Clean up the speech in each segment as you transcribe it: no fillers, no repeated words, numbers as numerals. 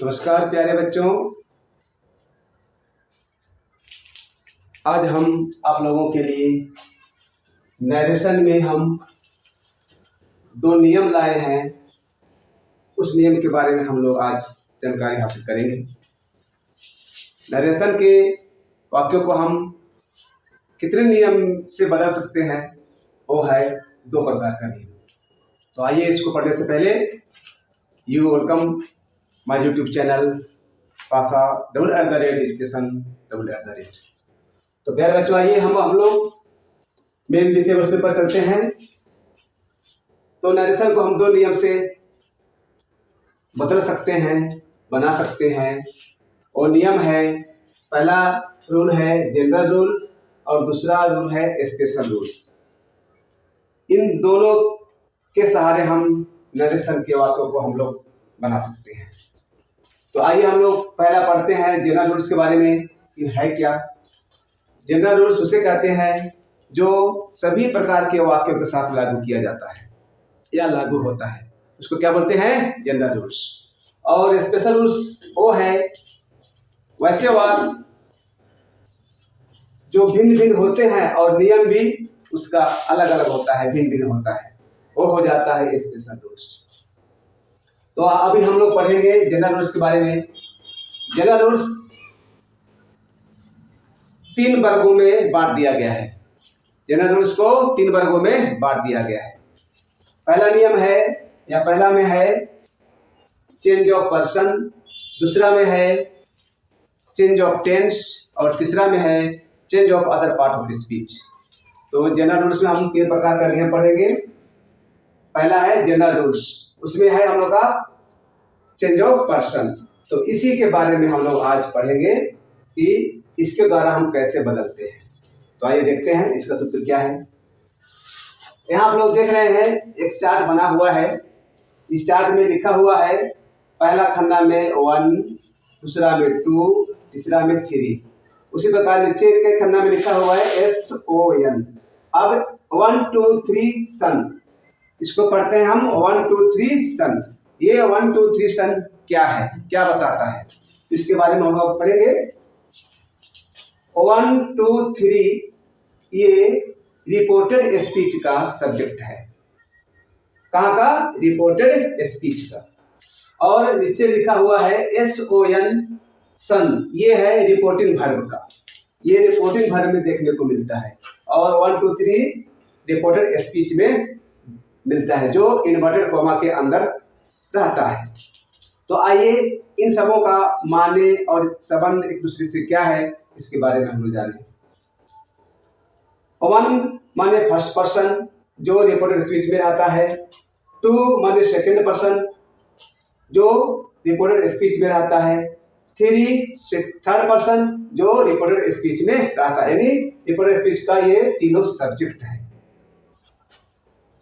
नमस्कार प्यारे बच्चों, आज हम आप लोगों के लिए नरेशन में हम दो नियम लाए हैं। उस नियम के बारे में हम लोग आज जानकारी हासिल करेंगे। नरेशन के वाक्यों को हम कितने नियम से बदल सकते हैं, वो है दो प्रकार का नियम। तो आइए इसको पढ़ने से पहले you welcome my YouTube channel पासा @education @। तो प्यारे बच्चों, आइए हम लोग मेन विषय वस्तु पर चलते हैं। तो नरेशन को हम दो नियम से बदल सकते हैं, बना सकते हैं। और नियम है, पहला रूल है जनरल रूल और दूसरा रूल है स्पेशल रूल। इन दोनों के सहारे हम नरेशन के वाक्यों को हम लोग बना सकते हैं। तो आइए हम लोग पहला पढ़ते हैं जनरल रूल्स के बारे में कि है क्या। जनरल रूल्स उसे कहते हैं जो सभी प्रकार के वाक्यों के साथ लागू किया जाता है या लागू होता है, उसको क्या बोलते हैं, जनरल रूल्स। और स्पेशल रूल्स वो है वैसे वाक्य जो भिन्न भिन्न होते हैं और नियम भी उसका अलग अलग होता है, भिन्न भिन्न होता है, वो हो जाता है स्पेशल रूल्स। तो अभी हम लोग पढ़ेंगे जनरल रूल्स के बारे में। जनरल रूल्स 3 वर्गों में बांट दिया गया है। जनरल रूल्स को 3 वर्गों में बांट दिया गया है। पहला नियम है या पहला में है चेंज ऑफ पर्सन, दूसरा में है चेंज ऑफ टेंस और तीसरा में है change of other part of speech. तो जनरल रूल्स में हम 3 प्रकार का नियम पढ़ेंगे। पहला है जनरल रूल्स, उसमें है हम लोग का चेंज ऑफ पर्सन। तो इसी के बारे में हम लोग आज पढ़ेंगे कि इसके द्वारा हम कैसे बदलते हैं। तो आइए देखते हैं इसका सूत्र क्या है। यहाँ आप लोग देख रहे हैं एक चार्ट बना हुआ है। इस चार्ट में लिखा हुआ है पहला खन्ना में 1, दूसरा में 2, तीसरा में 3। उसी प्रकार नीचे के खन्ना में लिखा हुआ है SON। अब 1 2 3 सन, इसको पढ़ते हैं हम 1 2 3 सन। ये 1 2 3 सन क्या है, क्या बताता है, तो इसके बारे में हम लोग पढ़ेंगे। 1 2 3 ये रिपोर्टेड स्पीच का सब्जेक्ट है। कहाँ का, रिपोर्टेड स्पीच का। और नीचे लिखा हुआ है SON सन, ये है रिपोर्टिंग वर्ब का। ये रिपोर्टिंग वर्ब में देखने को मिलता है। और 1 2 3 रिपोर्टेड स्पीच में मिलता है, जो इन्वर्टेड कॉमा के अंदर रहता है। तो आइए इन सबों का माने और संबंध एक दूसरे से क्या है, इसके बारे में हम लोग जानें। 1 माने फर्स्ट पर्सन जो रिपोर्टेड स्पीच में रहता है। 2 माने सेकंड पर्सन जो रिपोर्टेड स्पीच में रहता है। 3 थर्ड पर्सन जो रिपोर्टेड स्पीच में रहता है। यानी रिपोर्टेड स्पीच का ये तीनों सब्जेक्ट है।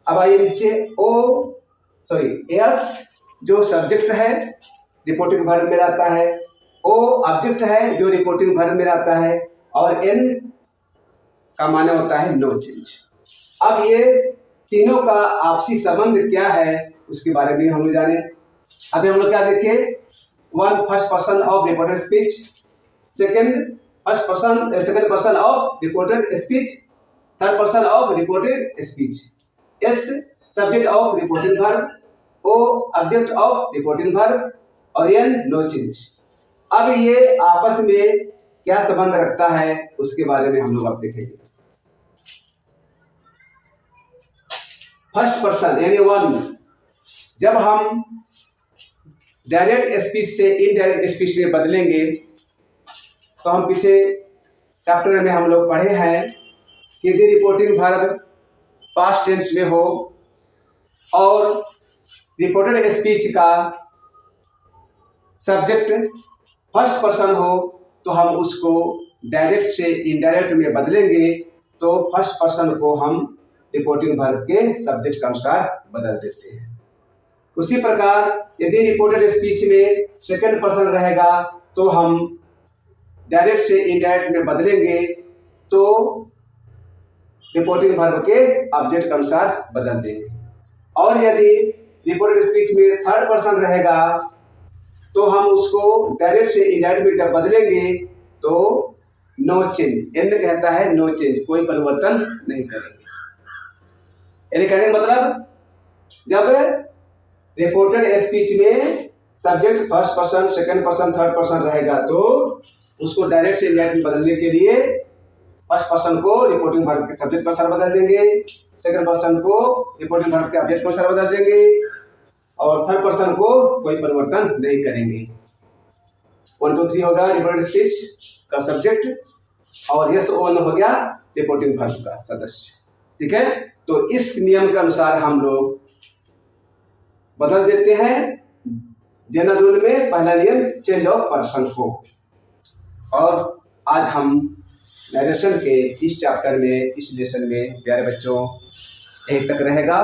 अब आइए नीचे एस जो सब्जेक्ट है रिपोर्टिंग वर्ब में रहता है। ओ ऑब्जेक्ट है जो रिपोर्टिंग वर्ब में रहता है। और एन का माने होता है नो चेंज। अब ये तीनों का आपसी संबंध क्या है, उसके बारे में हम लोग जाने। अभी हम लोग क्या देखें, 1 first person of reported speech, second person of reported speech, third person of reported speech. S subject of reporting verb, O object of reporting verb और एन नो चेंज। अब ये आपस में क्या संबंध रखता है, उसके बारे में हम लोग अब देखेंगे। फर्स्ट पर्सन यानी 1, जब हम डायरेक्ट स्पीच से इनडायरेक्ट स्पीच में बदलेंगे, तो हम पीछे चैप्टर में हम लोग पढ़े हैं कि यदि रिपोर्टिंग वर्ब पास्ट टेंस में हो और रिपोर्टेड स्पीच का सब्जेक्ट फर्स्ट पर्सन हो, तो हम उसको डायरेक्ट से इनडायरेक्ट में बदलेंगे। तो फर्स्ट पर्सन को हम रिपोर्टिंग वर्ब के सब्जेक्ट के अनुसार बदल देते हैं। उसी प्रकार यदि रिपोर्टेड स्पीच में सेकंड पर्सन रहेगा, तो हम डायरेक्ट से इनडायरेक्ट में बदलेंगे, तो रिपोर्टिंग वर्ब के ऑब्जेक्ट के अनुसार बदल देंगे। और यदि रिपोर्टेड स्पीच में थर्ड पर्सन रहेगा, तो हम उसको डायरेक्ट से इनडायरेक्ट में जब बदलेंगे तो नो चेंज, एन कहता है नो चेंज, कोई परिवर्तन नहीं करेंगे। यानी कहने का मतलब जब रिपोर्टेड स्पीच में subject first person, second person, third person रहेगा तो उसको डायरेक्ट से इनडायरेक्ट में बदलने के लिए फर्स्ट पर्सन को रिपोर्टिंग वर्ब के सब्जेक्ट के अनुसार बदल देंगे, सेकंड पर्सन को रिपोर्टिंग वर्ब के ऑब्जेक्ट के अनुसार बदल देंगे और थर्ड पर्सन को कोई परिवर्तन नहीं करेंगे। 1 2 3 होगा रिपोर्टेड स्पीच का सब्जेक्ट और यस ओन हो गया रिपोर्टिंग वर्ब का सदस्य। ठीक है, तो इस नियम के अनुसार हम लोग बदल देते हैं जनरल रूल में पहला नियम चेंज ऑफ पर्सन को। और आज हम नरेशन के इस चैप्टर में, इस लेसन में प्यारे बच्चों यहीं तक रहेगा।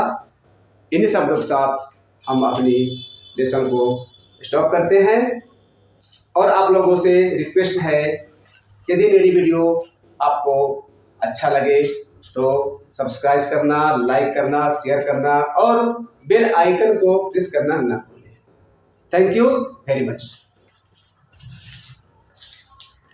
इन्हीं शब्दों के साथ हम अपनी लेसन को स्टॉप करते हैं और आप लोगों से रिक्वेस्ट है, यदि मेरी वीडियो आपको अच्छा लगे तो सब्सक्राइब करना, लाइक करना, शेयर करना और बेल आइकन को प्रेस करना ना भूलें। Thank you very much.